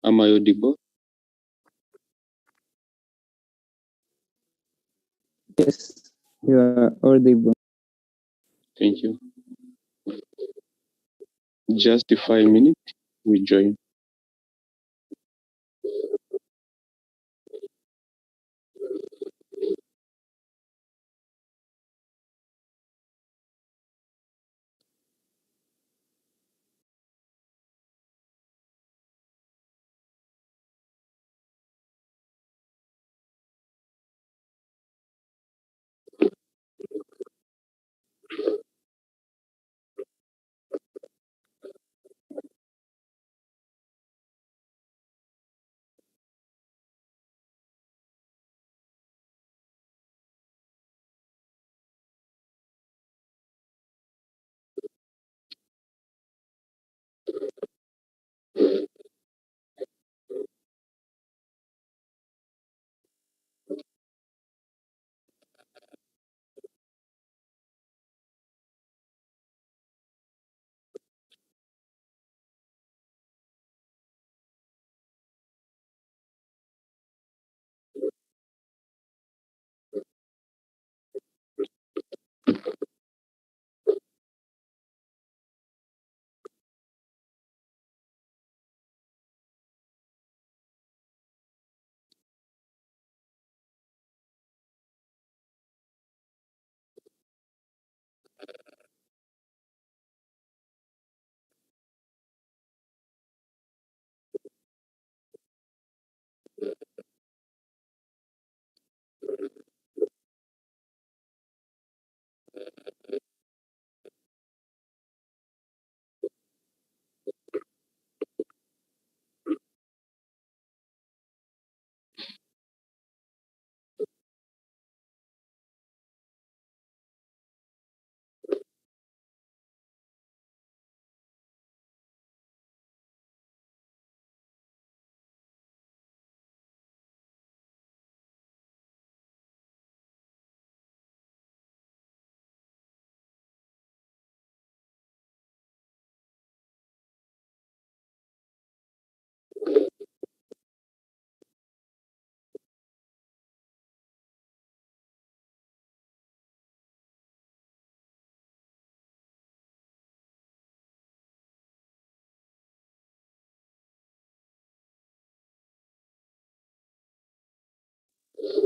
Am I audible? Yes, you are audible. Thank you. Just 5 minutes, we join.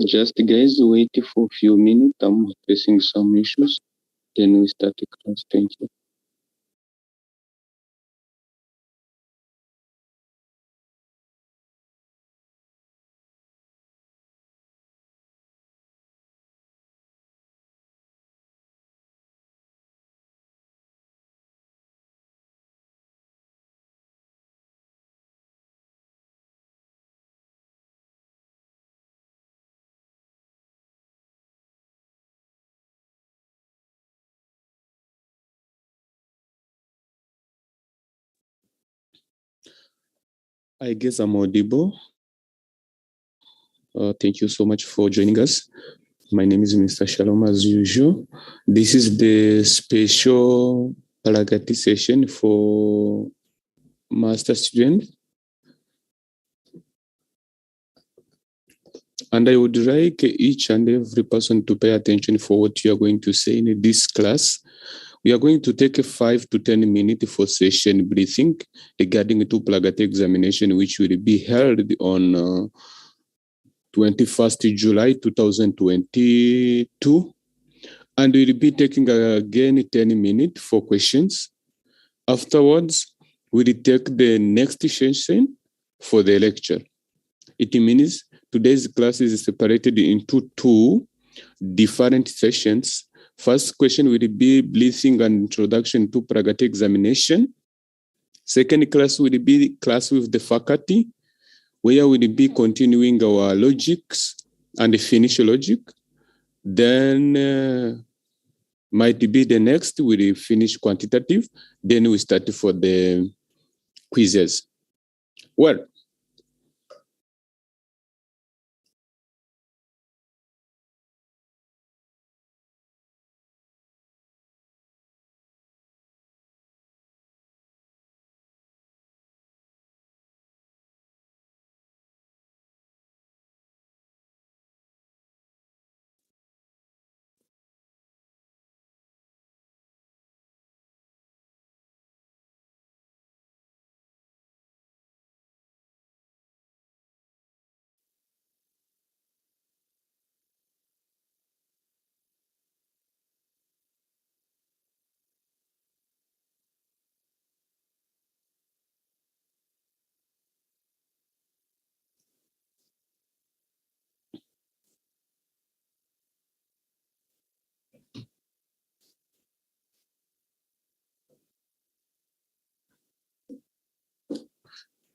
Just guys, wait for a few minutes. I'm facing some issues. Then we start the class. Thank you. I guess I'm audible. Thank you so much for joining us. My name is Mr. Shalom as usual. This is the special Pragati session for master students. And I would like each and every person to pay attention for what you are going to say in this class. We are going to take a 5 to 10 minute for session briefing regarding to Pragati examination, which will be held on 21st July 2022. And we'll be taking again 10 minutes for questions. Afterwards, we'll take the next session for the lecture. It means today's class is separated into two different sessions. First question will be briefing and introduction to Pragati examination. Second class will be class with the faculty, where we'll be continuing our logics and finish logic. Then might be the next we'll finish quantitative. Then we start for the quizzes. Well,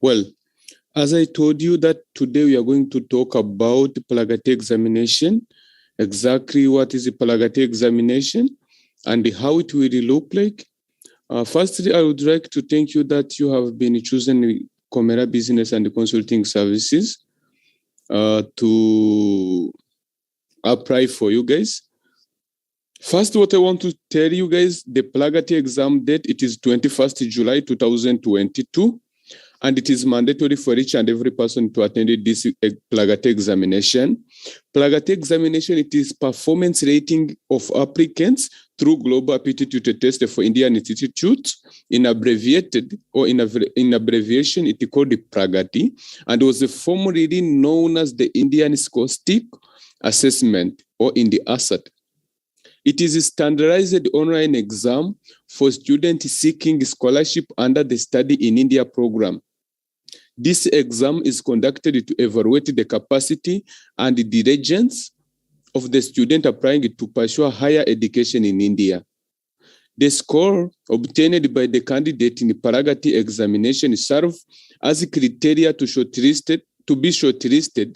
Well, as I told you that today we are going to talk about Pragati examination, exactly what is the Pragati examination and how it will look like. Firstly, I would like to thank you that you have been choosing Comera Business and Consulting Services to apply for you guys. First, what I want to tell you guys, the Pragati exam date, it is 21st July 2022, and it is mandatory for each and every person to attend this Pragati examination. Pragati examination, it is performance rating of applicants through Global Aptitude Test for Indian Institute, in abbreviation, it is called the Pragati, and was formerly known as the Indian Scholastic Assessment, or in the ASAT. It is a standardized online exam for students seeking scholarship under the Study in India program. This exam is conducted to evaluate the capacity and the diligence of the student applying to pursue higher education in India. The score obtained by the candidate in the Pragati examination serve as a criteria to be shortlisted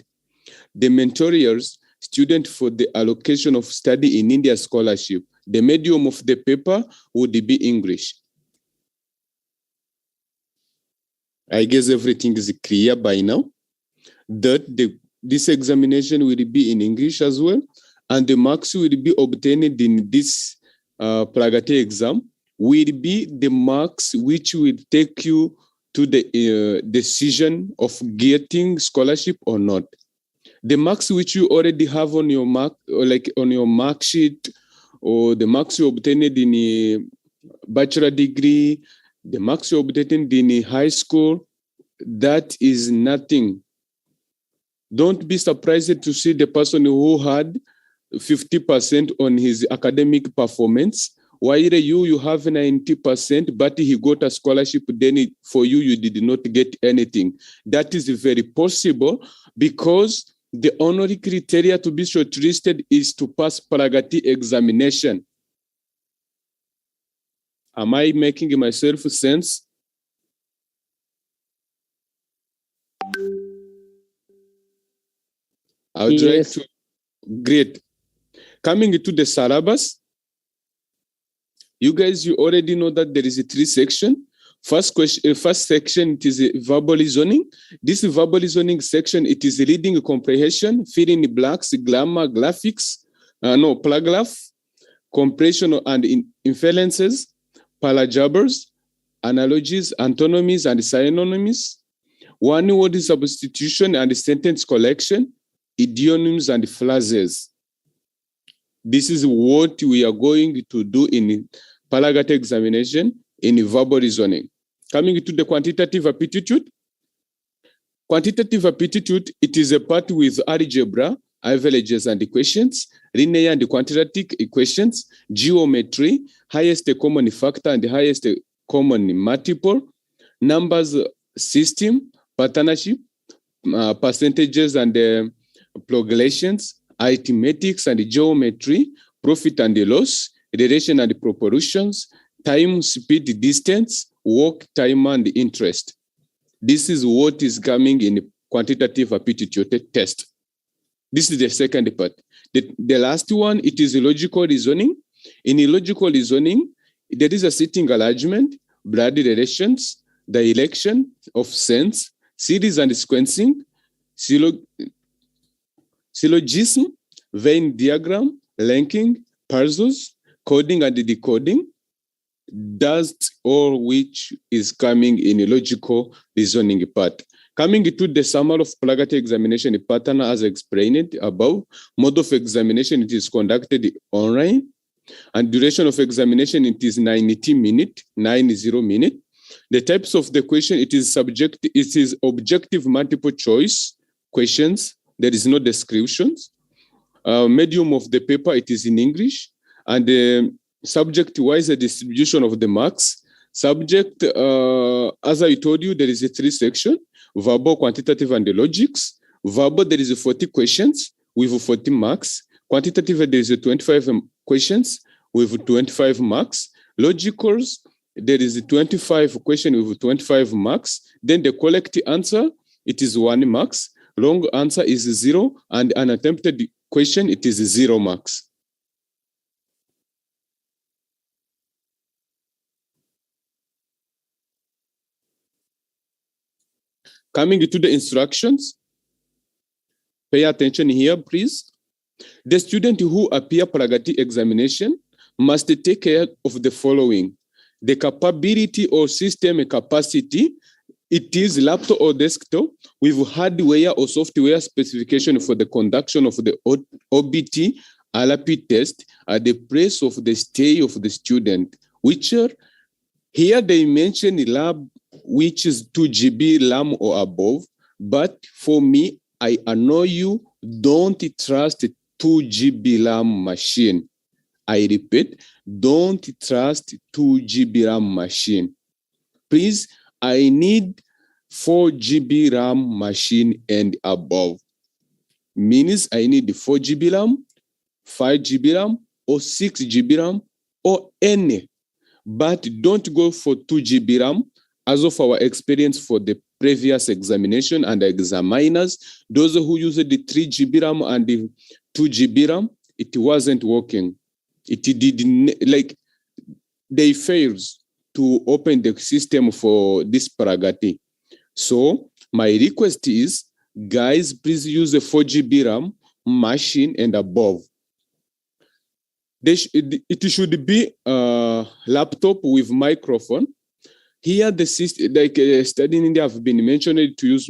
the meritorious student for the allocation of Study in India scholarship. The medium of the paper would be English. I guess everything is clear by now. This examination will be in English as well, and the marks will be obtained in this Pragati exam will be the marks which will take you to the decision of getting scholarship or not. The marks which you already have on your mark, or like on your mark sheet, or the marks you obtained in a bachelor degree, the marks you obtained in a high school, that is nothing. Don't be surprised to see the person who had 50% on his academic performance, while you have 90%, but he got a scholarship, then for you did not get anything. That is very possible because the only criteria to be shortlisted is to pass Pragati examination. Am I making myself sense? I would like to. Great. Coming to the syllabus, you already know that there is a 3 section. First section, it is verbal reasoning. This verbal reasoning section, it is reading comprehension, filling in blanks, grammar, paragraph, compression and inferences, paragraphs, analogies, antonyms, and synonyms, one-word substitution and sentence collection, idioms and phrases. This is what we are going to do in Pragati examination in verbal reasoning. Coming to the quantitative aptitude. Quantitative aptitude, it is a part with algebra, averages and equations, linear and quadratic equations, geometry, highest common factor and highest common multiple, numbers system, partnership, percentages and progressions, arithmetics and geometry, profit and loss, relation and proportions, time, speed, distance, work, time, and interest. This is what is coming in quantitative aptitude test. This is the second part. The last one, it is logical reasoning. In logical reasoning, there is a setting arrangement, blood relations, the election of sense, series and sequencing, syllogism, Venn diagram, linking, puzzles, coding and decoding. That's all which is coming in a logical reasoning part. Coming to the summary of Pragati examination pattern as explained above, mode of examination, it is conducted online, and duration of examination, it is 90 minutes. The types of the question, it is objective multiple choice questions. There is no descriptions. Medium of the paper, it is in English, and subject-wise, the distribution of the marks. Subject, as I told you, there is a 3 section, verbal, quantitative, and the logics. Verbal, there is 40 questions with 40 marks. Quantitative, there is 25 questions with 25 marks. Logicals, there is a 25 question with 25 marks. Then the correct answer, it is 1 marks. Wrong answer is 0. And unattempted question, it is 0 marks. Coming to the instructions, pay attention here, please. The student who appear Pragati examination must take care of the following. The capability or system capacity, it is laptop or desktop with hardware or software specification for the conduction of the OBT LP test at the place of the stay of the student, which are, here they mention lab which is 2 GB RAM or above, but for me, I annoy you, don't trust 2 GB RAM machine. I repeat, don't trust 2 GB RAM machine. Please, I need 4 GB RAM machine and above. Means I need 4 GB RAM, 5 GB RAM, or 6 GB RAM, or any. But don't go for 2 GB RAM. As of our experience for the previous examination and examiners, those who used the 3 GB RAM and the 2 GB RAM, it wasn't working. It didn't, like, they failed to open the system for this Pragati. So my request is, guys, please use a 4 GB RAM machine and above. It should be a laptop with microphone. Here, the system, like study in India, have been mentioned to use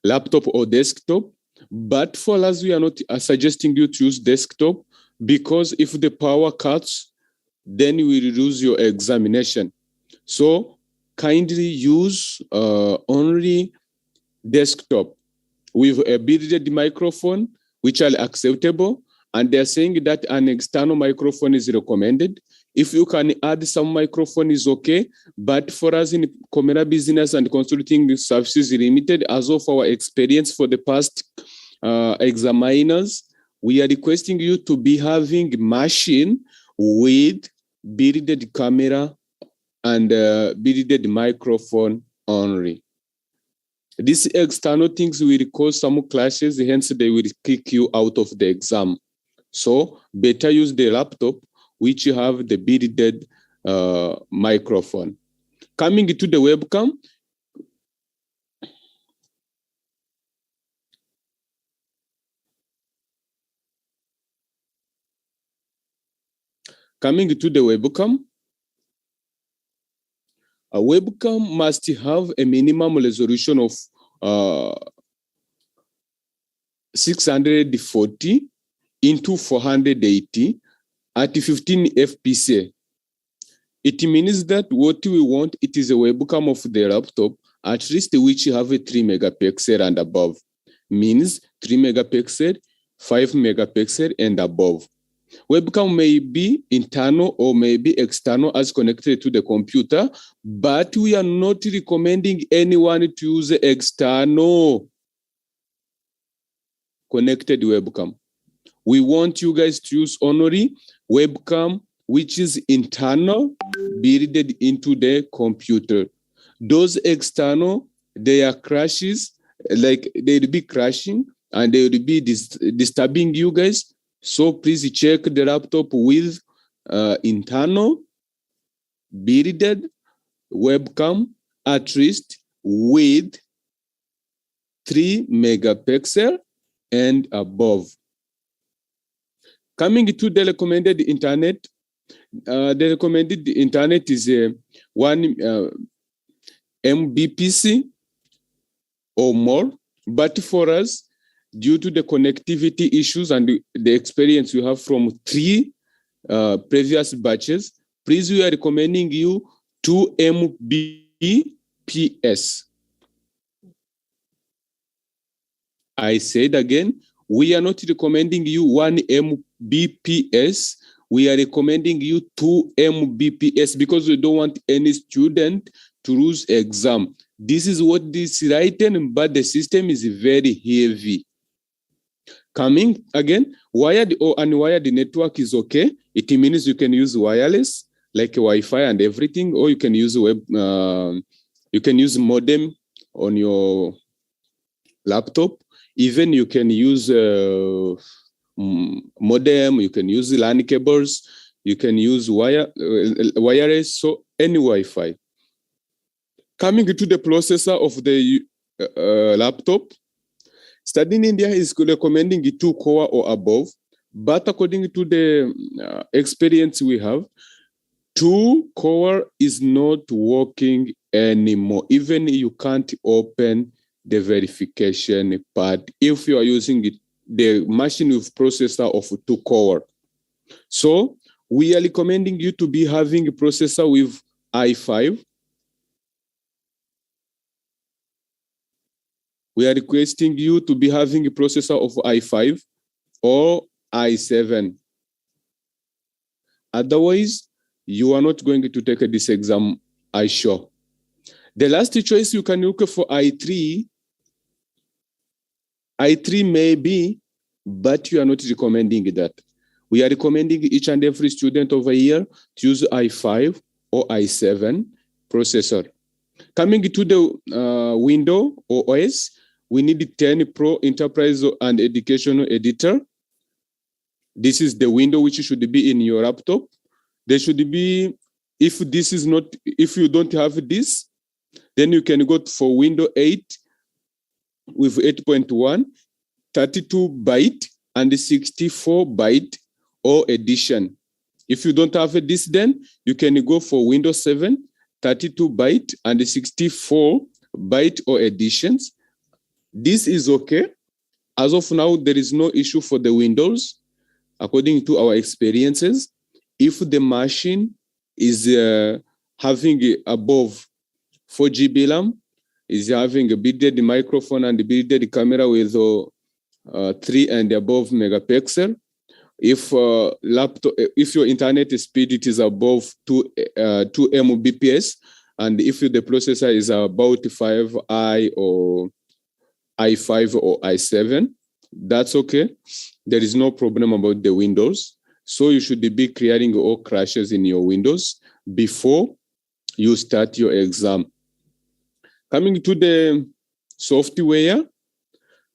laptop or desktop, but for us, we are not suggesting you to use desktop, because if the power cuts, then we will lose your examination. So kindly use only desktop with a built microphone, which are acceptable. And they're saying that an external microphone is recommended. If you can add some microphone is okay, but for us in Comera Business and Consulting Services Limited, as of our experience for the past examiners, we are requesting you to be having machine with built camera and built microphone only. These external things will cause some clashes, hence they will kick you out of the exam. So better use the laptop which you have the built microphone. Coming to the webcam, a webcam must have a minimum resolution of 640 into 480 at 15 fps. It means that what we want, it is a webcam of the laptop, at least which have a 3 megapixel and above. Means 3 megapixel, 5 megapixel and above. Webcam may be internal or may be external as connected to the computer, but we are not recommending anyone to use external connected webcam. We want you guys to use only webcam which is internal, built into the computer. Those external, they are crashes, like they'll be crashing and they will be disturbing you guys. So please check the laptop with internal, built webcam, at least with 3 megapixel and above. Coming to the recommended internet, the recommended internet is 1 Mbps or more. But for us, due to the connectivity issues and the experience you have from 3 previous batches, please, we are recommending you 2 Mbps. I said again, we are not recommending you 1 Mbps. We are recommending you 2 Mbps because we don't want any student to lose exam. This is what this written, but the system is very heavy. Coming again, wired or unwired network is okay. It means you can use wireless. like Wi-Fi and everything, or you can use you can use modem on your laptop. Even you can use modem, you can use LAN cables, you can use wireless, so any Wi-Fi. Coming to the processor of the laptop, Study in India is recommending 2 core or above, but according to the experience we have, 2 core is not working anymore. Even you can't open the verification part if you are using the machine with processor of 2 core. So we are recommending you to be having a processor with i5. We are requesting you to be having a processor of i5 or i7. Otherwise, you are not going to take this exam, I sure. The last choice you can look for i3. i3 may be, but you are not recommending that. We are recommending each and every student over here to use i5 or i7 processor. Coming to the window or OS, we need 10 Pro Enterprise and Educational Editor. This is the window which should be in your laptop. There should be, if you don't have this, then you can go for Windows 8 with 8.1, 32-byte and 64-byte or edition. If you don't have this, then you can go for Windows 7, 32-byte and 64-byte or editions. This is okay. As of now, there is no issue for the Windows. According to our experiences, if the machine is having above 4 GB RAM, is having a built-in microphone and a built-in camera with 3 and above megapixel, if your internet speed it is above 2 Mbps, and if the processor is about 5i or i5 or i7, that's okay. There is no problem about the Windows. So you should be clearing all crashes in your Windows before you start your exam. Coming to the software,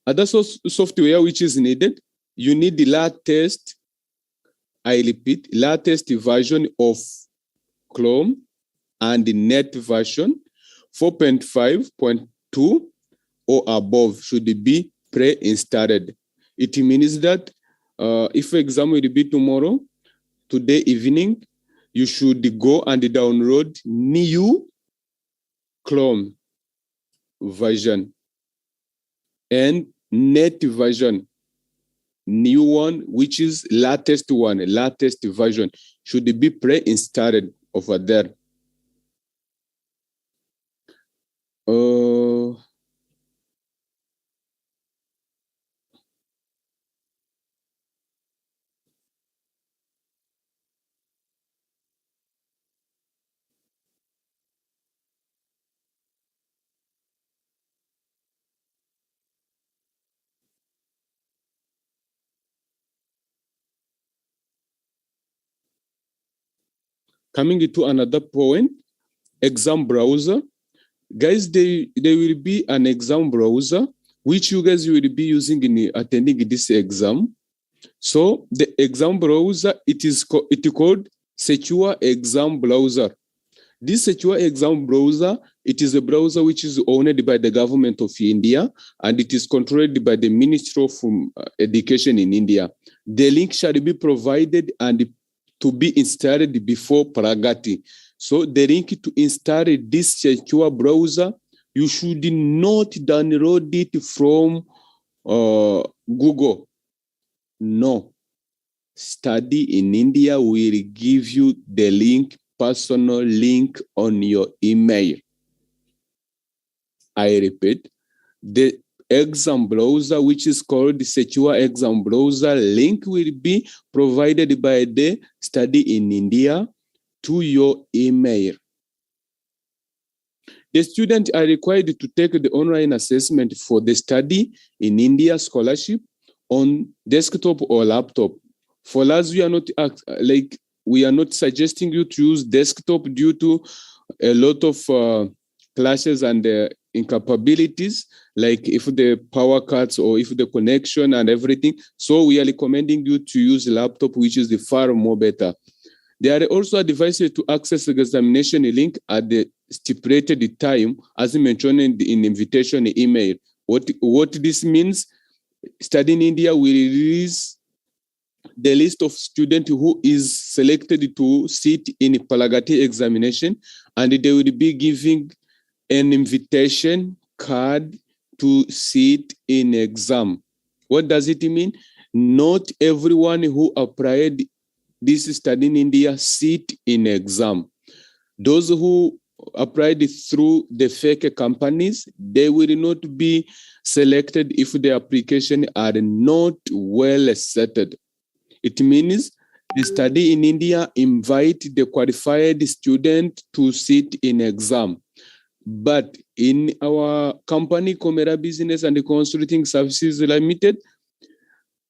other software which is needed, you need the latest, I repeat, latest version of Chrome and the net version 4.5.2 or above should be pre-installed. It means that if exam will be tomorrow, today evening, you should go and download new Chrome version and net version, new one, which is latest version, should be pre-installed over there. Coming to another point, exam browser. Guys, there will be an exam browser which you guys will be using in attending this exam. So the exam browser, it is called Secure Exam Browser. This Secure Exam Browser, it is a browser which is owned by the government of India, and it is controlled by the Ministry of Education in India. The link shall be provided and to be installed before Pragati. So the link to install this secure browser, you should not download it from Google. No. Study in India will give you the link, personal link on your email. I repeat, the exam browser, which is called the Secure Exam Browser, link will be provided by the Study in India to your email. The students are required to take the online assessment for the Study in India scholarship on desktop or laptop. For us, we are not we are not suggesting you to use desktop due to a lot of clashes and incapabilities, like if the power cuts or if the connection and everything. So we are recommending you to use laptop, which is the far more better. There are also advices to access the examination link at the stipulated time, as mentioned in the invitation email. What this means, Study in India will release the list of students who is selected to sit in Pragati examination, and they will be giving an invitation card to sit in exam. What does it mean? Not everyone who applied this study in India sit in exam. Those who applied through the fake companies, they will not be selected if the application are not well settled. It means the study in India invite the qualified student to sit in exam. But in our company, Comera Business and Consulting Services Limited,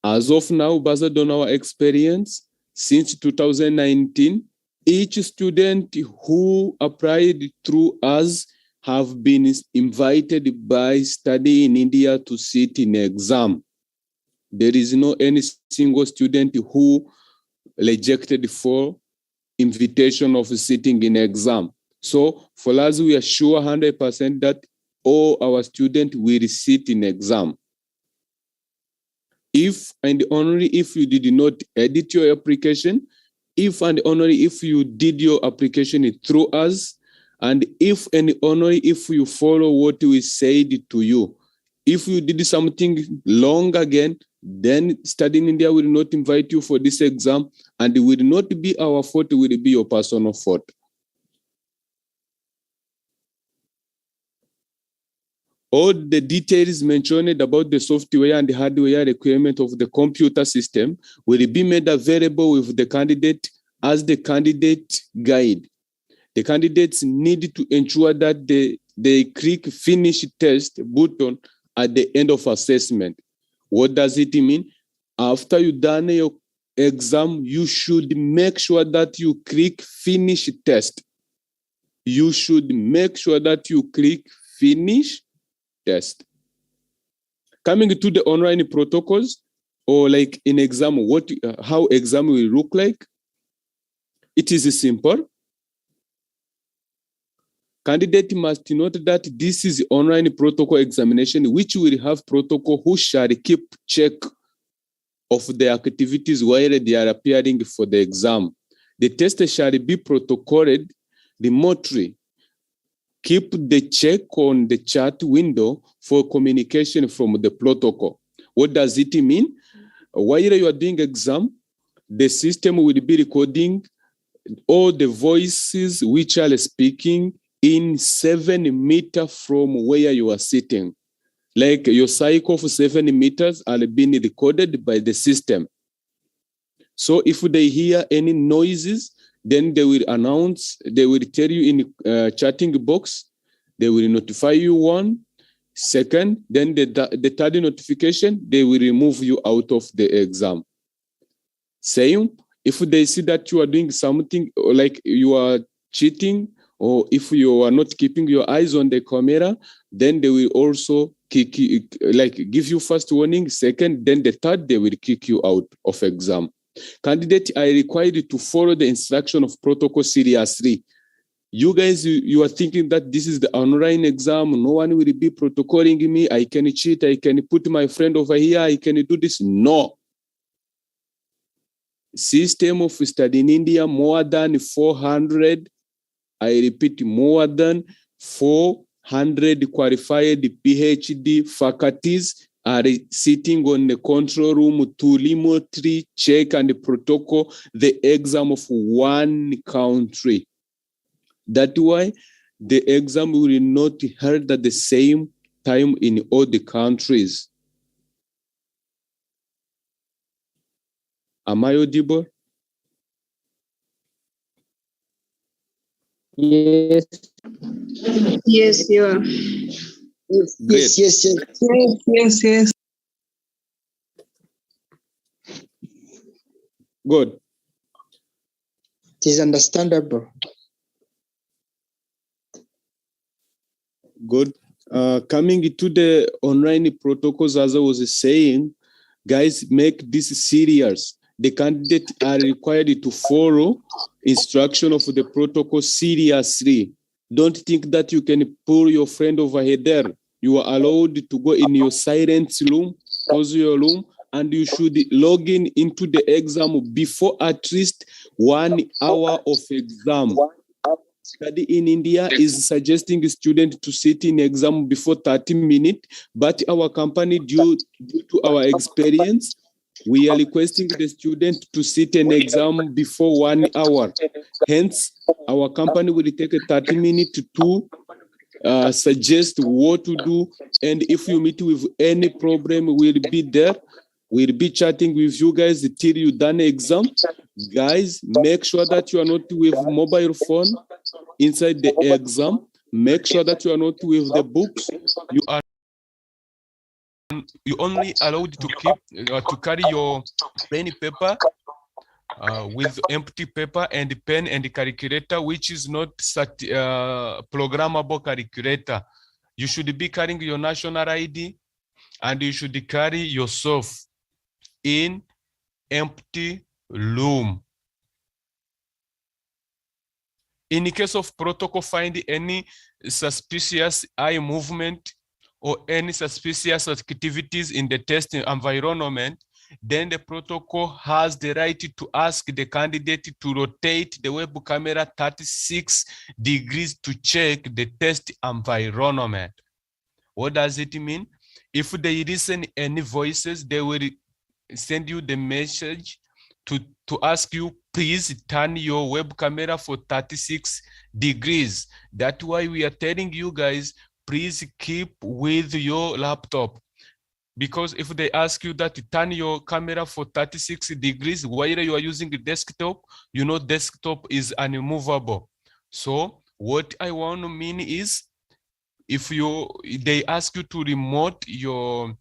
as of now, based on our experience, since 2019, each student who applied through us have been invited by Study in India to sit in exam. There is no any single student who rejected for invitation of sitting in exam. So for us, we are sure 100% that all our students will sit in exam. If and only if you did not edit your application, if and only if you did your application through us, and if and only if you follow what we said to you. If you did something wrong again, then Study in India will not invite you for this exam, and it will not be our fault, it will be your personal fault. All the details mentioned about the software and the hardware requirement of the computer system will be made available with the candidate as the candidate guide. The candidates need to ensure that they click finish test button at the end of assessment. What does it mean? After you done your exam, you should make sure that you click finish test. You should make sure that you click finish test. Coming to the online protocols, or like in exam, how exam will look like? It is simple. Candidate must note that this is online protocol examination, which will have protocol who shall keep check of the activities while they are appearing for the exam. The test shall be protocoled remotely. Keep the check on the chat window for communication from the protocol. What does it mean? While you are doing exam, the system will be recording all the voices which are speaking in 7 meters from where you are sitting. Like your cycle of 7 meters are being recorded by the system. So if they hear any noises, then they will announce, they will tell you in chatting box, they will notify you one. Second, then the third notification, they will remove you out of the exam. Same, if they see that you are doing something like you are cheating, or if you are not keeping your eyes on the camera, then they will also give you first warning. Second, then the third, they will kick you out of exam. Candidates are required to follow the instruction of protocol seriously. You guys, you are thinking that this is the online exam, no one will be protocoling me, I can cheat, I can put my friend over here, I can do this. No. System of study in India, more than 400, I repeat, more than 400 qualified PhD faculties are sitting on the control room to remotely check and protocol the exam of one country. That's why the exam will not be held at the same time in all the countries. Am I audible? Yes. Yes, you are. Great. Yes. Good. It is understandable. Good. Coming to the online protocols, as I was saying, guys, make this serious. The candidates are required to follow instruction of the protocol seriously. Don't think that you can pull your friend over here there. You are allowed to go in your silent room, close your room, and you should log in into the exam before at least 1 hour of exam. Study in India is suggesting a student to sit in exam before 30 minutes, but our company, due to our experience, we are requesting the student to sit an exam before 1 hour. Hence, our company will take a 30 minutes to suggest what to do. And if you meet with any problem, we'll be there. We'll be chatting with you guys till you done exam. Guys, make sure that you are not with mobile phone inside the exam. Make sure that you are not with the books. You only allowed to keep to carry your plain paper with empty paper and pen and calculator, which is not programmable calculator. You should be carrying your national ID, and you should carry yourself in empty room. In the case of protocol, find any suspicious eye movement or any suspicious activities in the testing environment, then the protocol has the right to ask the candidate to rotate the web camera 36 degrees to check the test environment. What does it mean? If they listen any voices, they will send you the message to ask you, please turn your web camera for 36 degrees. That's why we are telling you guys, please keep with your laptop. Because if they ask you that to turn your camera for 36 degrees while you are using the desktop, you know desktop is unmovable. So what I want to mean is, if they ask you to remote your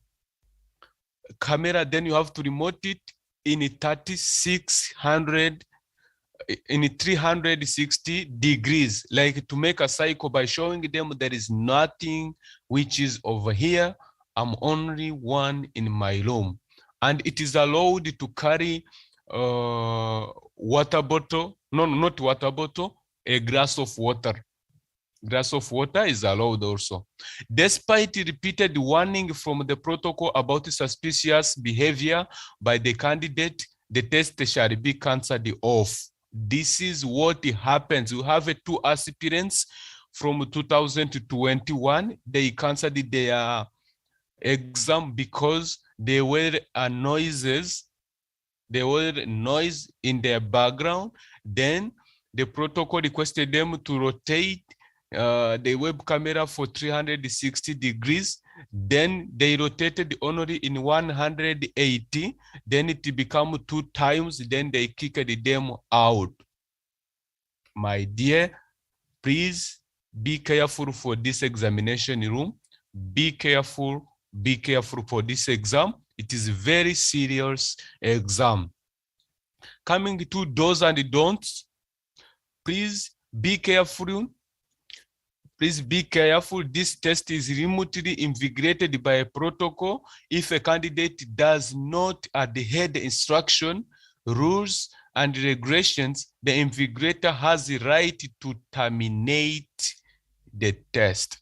camera, then you have to remote it in 360 degrees, like to make a cycle by showing them there is nothing which is over here. I'm only one in my room. And it is allowed to carry water bottle, no, not water bottle, a glass of water. Glass of water is allowed also. Despite repeated warning from the protocol about suspicious behavior by the candidate, the test shall be cancelled off. This is what happens. We have 2 aspirants from 2021. They cancelled their exam because there were noises. There were noise in their background. Then the protocol requested them to rotate the web camera for 360 degrees. Then they rotated only in 180. Then it became 2 times. Then they kicked them out. My dear, please be careful for this examination room. Be careful for this exam. It is a very serious exam. Coming to do's and don'ts, please be careful. Please be careful. This test is remotely invigilated by a protocol. If a candidate does not adhere to instruction, rules, and regulations, the invigilator has the right to terminate the test.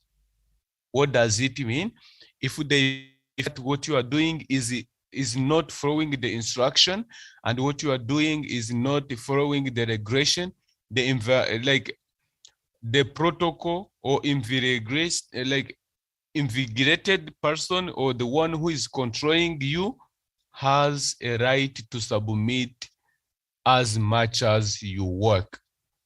What does it mean? If what you are doing is not following the instruction, and what you are doing is not following the regulation, the protocol or invigilated person or the one who is controlling you has a right to submit as much as you work.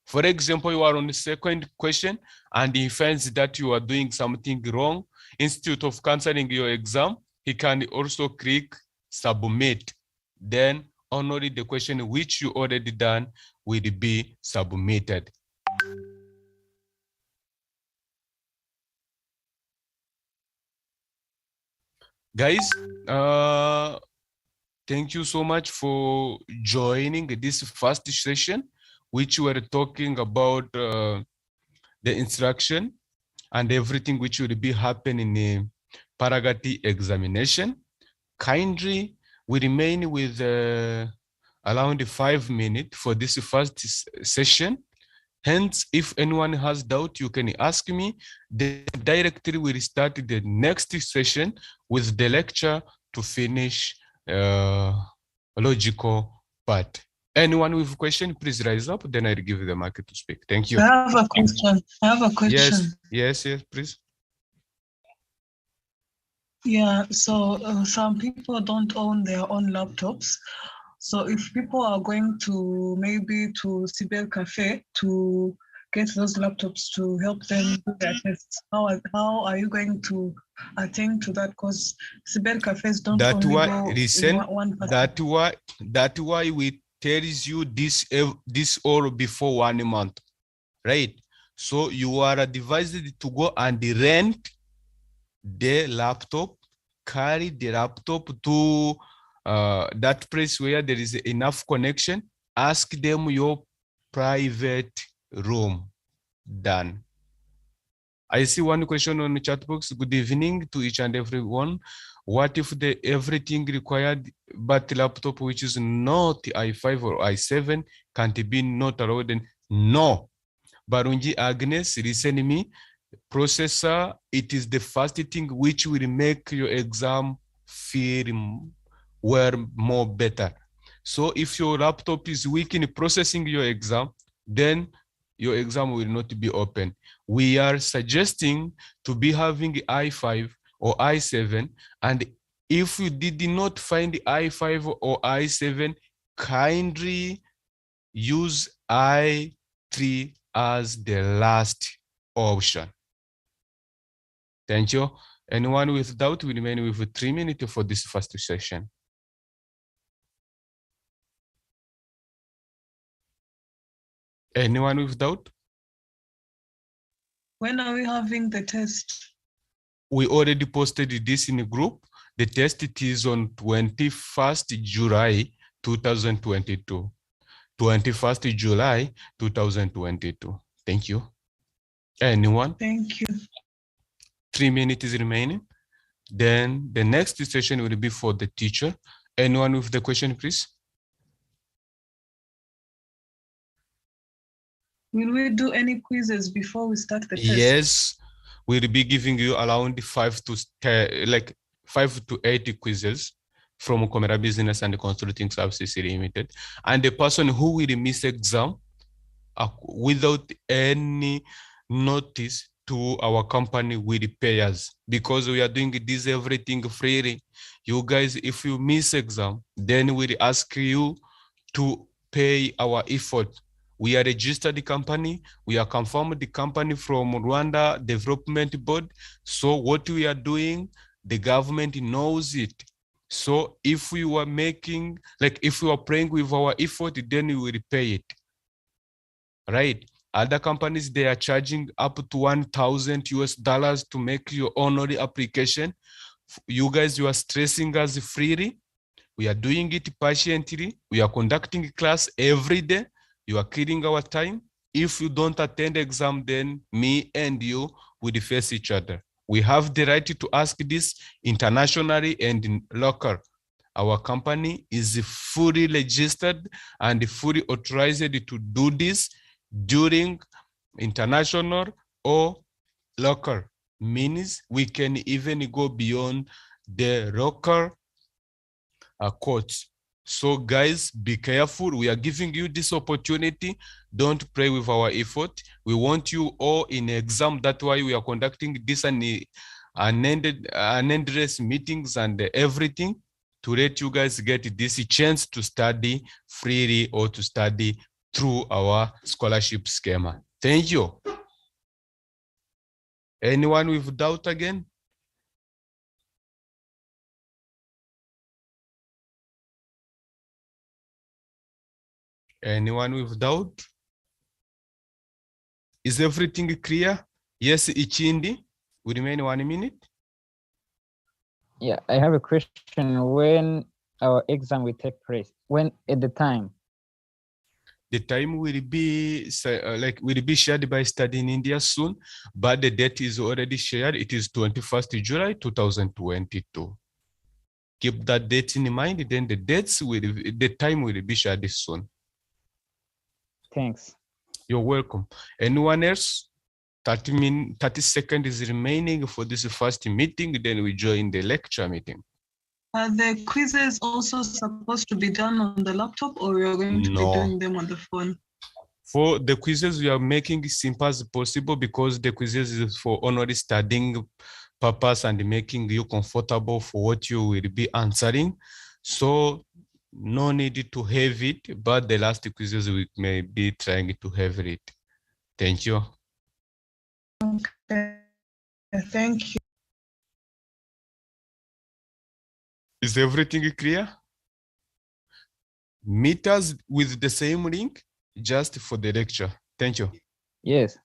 For example, you are on the second question and he finds that you are doing something wrong. Instead of canceling your exam, he can also click submit. Then only the question which you already done will be submitted. Guys, thank you so much for joining this first session. which were talking about the instruction and everything which will be happening in Pragati examination. Kindly, we remain with around 5 minutes for this first session. Hence, if anyone has doubt, you can ask me. Then directly we'll start the next session with the lecture to finish logical part. Anyone with a question, please rise up. Then I'll give the mic to speak. Thank you. I have a question. Yes, please. Yeah, so some people don't own their own laptops. So if people are going to maybe to Cyber Cafe to get those laptops to help them do their tests, how are you going to attend to that? Because Cyber Cafes don't only go in one person. That's why we tells you this all before 1 month, right? So you are advised to go and rent the laptop, carry the laptop to that place where there is enough connection, ask them your private room. Done. I see one question on the chat box. Good evening to each and everyone. What if everything required but laptop which is not i5 or i7 can't be not allowed? No. Barungi Agnes, listen to me. Processor, it is the first thing which will make your exam feel more better. So if your laptop is weak in processing your exam, then your exam will not be open. We are suggesting to be having i5 or i7, and if you did not find i5 or i7, kindly use i3 as the last option. Thank you. Anyone with doubt, we remain with 3 minutes for this first session. Anyone with doubt? When are we having the test? We already posted this in a group. The test it is on 21st July 2022. 21st July 2022. Thank you. Anyone? Thank you. 3 minutes remaining. Then the next session will be for the teacher. Anyone with the question, please? Will we do any quizzes before we start the test? Yes, we'll be giving you around 5 to 8 quizzes from Comera Business and Consulting Services Limited. And the person who will miss exam without any notice to our company will pay us, because we are doing this everything freely. You guys, if you miss exam, then we'll ask you to pay our effort. We are a registered company. We are confirmed the company from Rwanda Development Board. So what we are doing, the government knows it. So if we were making, if we are praying with our effort, then we will pay it. Right? Other companies, they are charging up to $1,000 to make your honorary application. You guys, you are stressing us freely. We are doing it patiently. We are conducting class every day. You are killing our time. If you don't attend exam, then me and you will face each other. We have the right to ask this internationally and local. Our company is fully registered and fully authorized to do this during international or local. Means we can even go beyond the local courts. So guys, be careful. We are giving you this opportunity. Don't play with our effort. We want you all in exam. That's why we are conducting this and endless meetings and everything, to let you guys get this chance to study freely or to study through our scholarship schema. Thank you. Anyone with doubt again? Anyone with doubt? Is everything clear? Yes, Ichindi. We remain 1 minute. Yeah, I have a question. When our exam will take place? When at the time? The time will be will be shared by Study in India soon, but the date is already shared. It is 21st July 2022. Keep that date in mind. Then the time will be shared soon. Thanks. You're welcome. Anyone else? 30 seconds is remaining for this first meeting. Then we join the lecture meeting. Are the quizzes also supposed to be done on the laptop, or you're going to be doing them on the phone? For the quizzes, we are making it simple as possible because the quizzes is for only studying purpose and making you comfortable for what you will be answering. So no need to have it, but the last quizzes we may be trying to have it. Thank you. Okay, thank you. Is everything clear? Meet us with the same link just for the lecture. Thank you. Yes.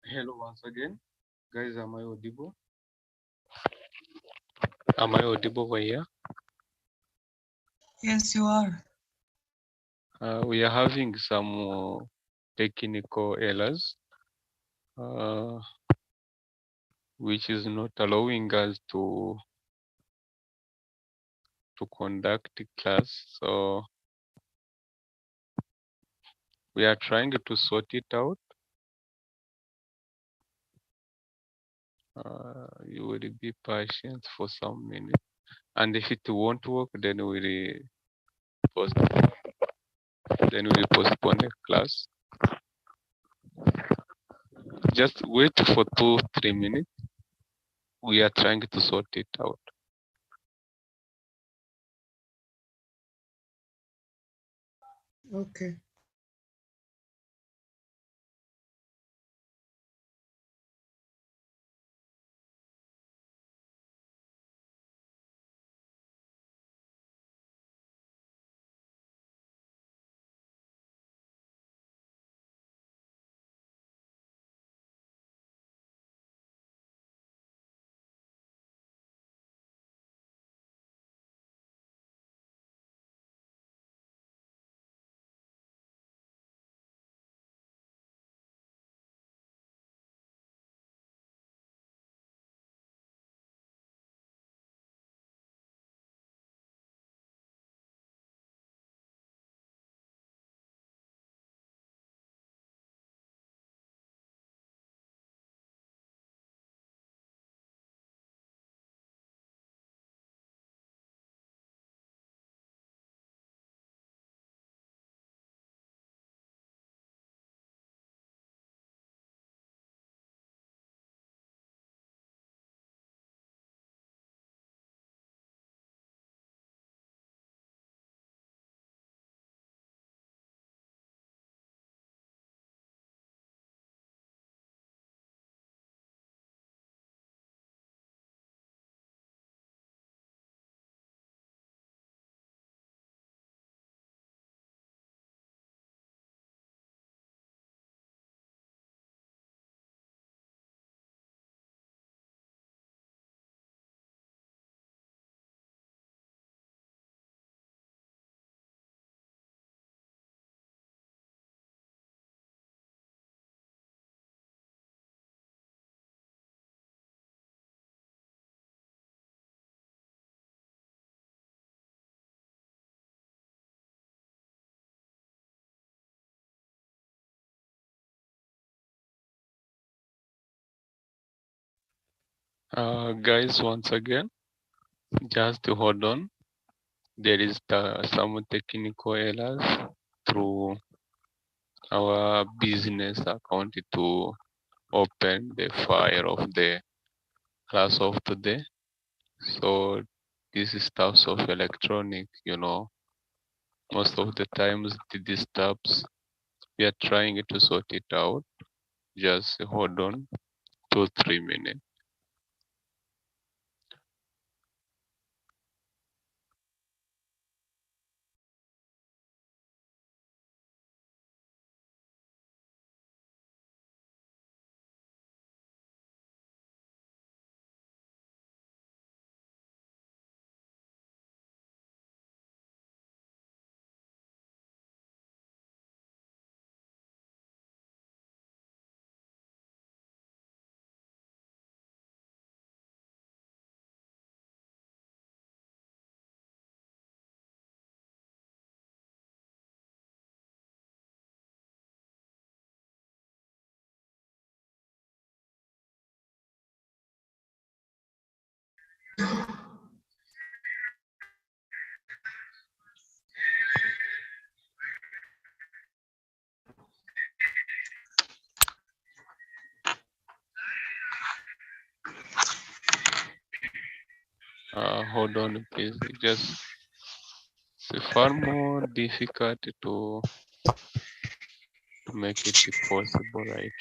Hello once again. Guys, am I audible? Am I audible over here? Yes, you are. We are having some technical errors, which is not allowing us to conduct the class. So we are trying to sort it out. You will be patient for some minutes, and if it won't work, then postpone. Then we'll postpone the class. Just wait for 2-3 minutes. We are trying to sort it out. Okay. Guys, once again, just to hold on. There is some technical errors through our business account to open the file of the class of today. So this is types of electronic, most of the times the disturbs. We are trying to sort it out. Just hold on 2-3 minutes. Hold on, please. It's far more difficult to make it possible, right?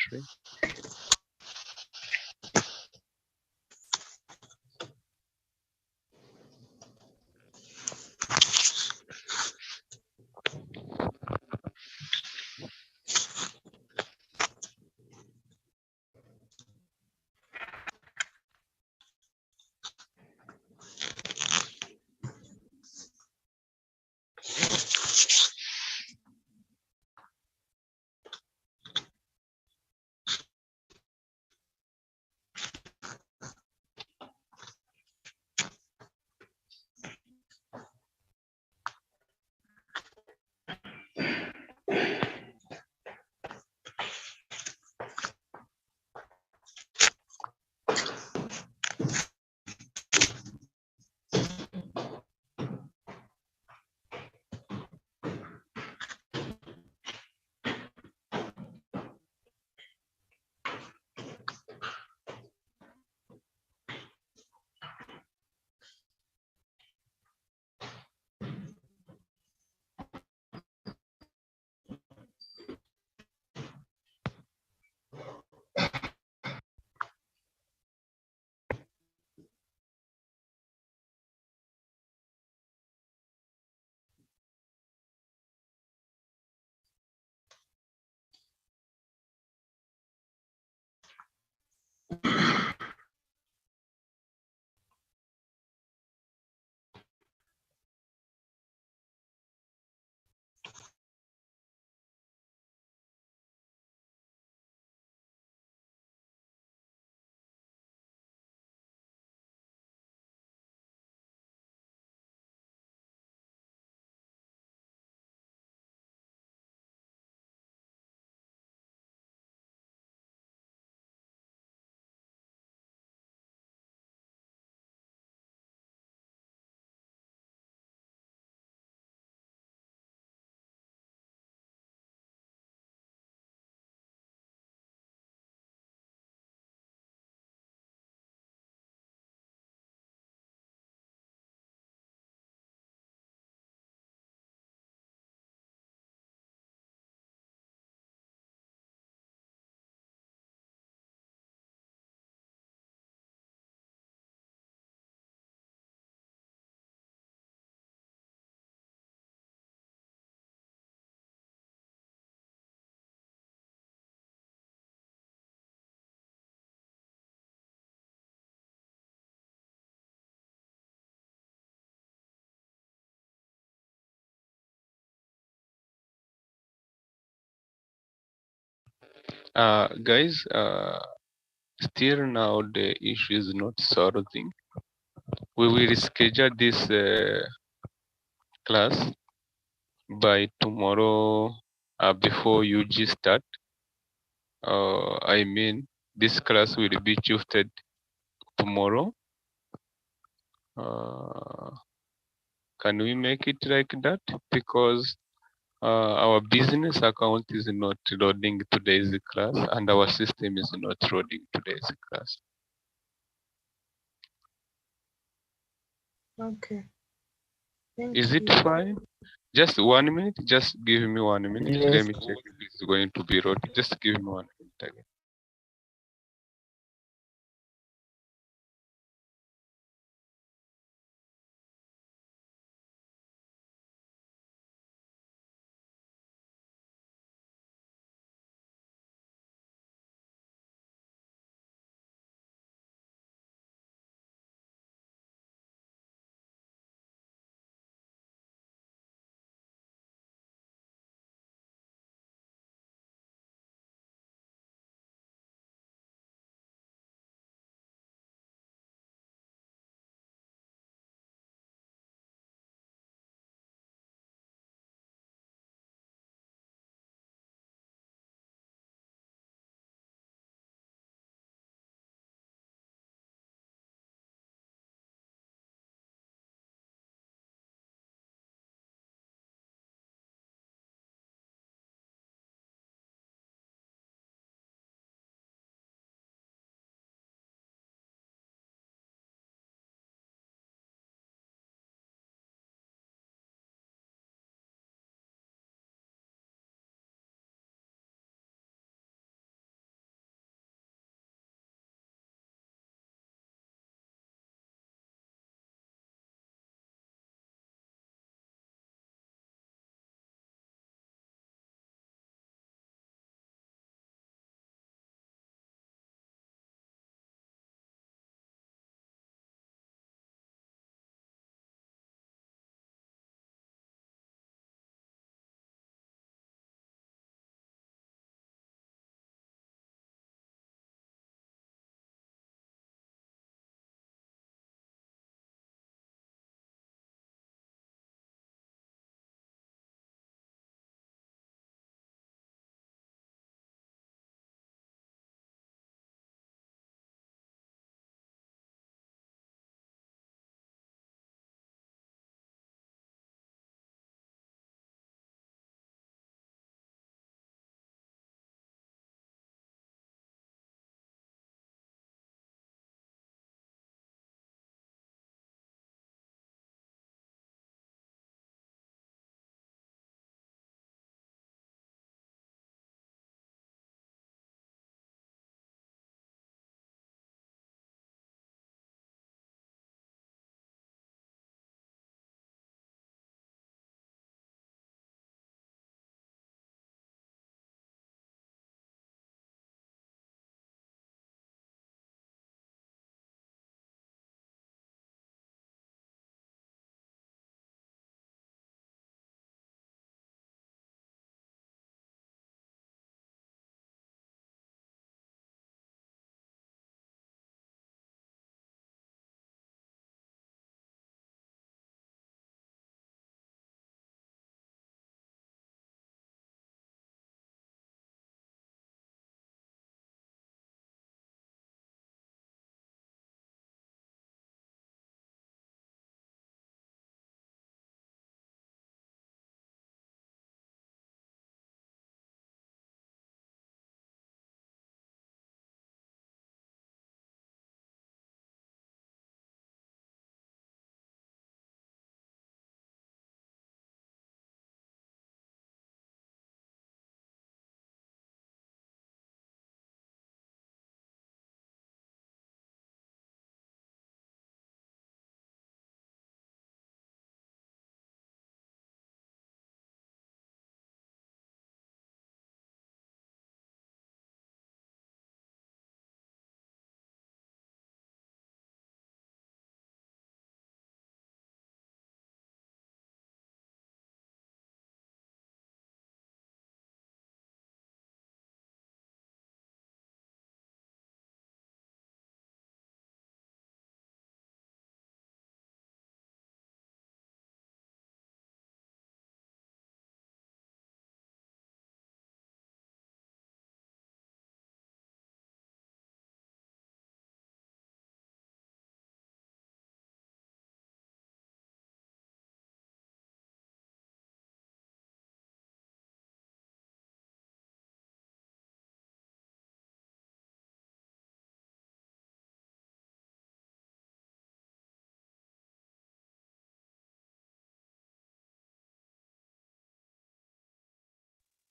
Guys, still now the issue is not solving. We will schedule this class by tomorrow before UG start. I mean, this class will be shifted tomorrow. Can we make it like that? Because our business account is not loading today's class and our system is not loading today's class. Okay. Thank Is it you. fine? Just 1 minute. Just give me 1 minute. Yes. Let me check if it's going to be loaded. Just give me 1 minute again.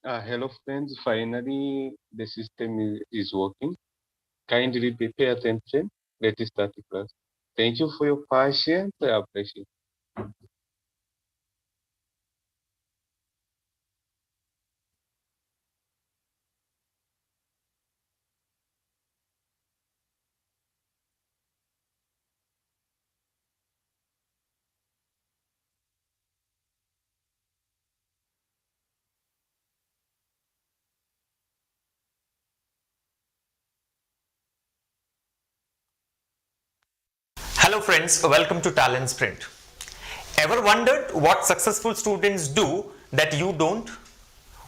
Hello friends, finally the system is working. Kindly pay attention. Let's start the class. Thank you for your patience. I appreciate. Hello friends, welcome to Talent Sprint. Ever wondered what successful students do that you don't?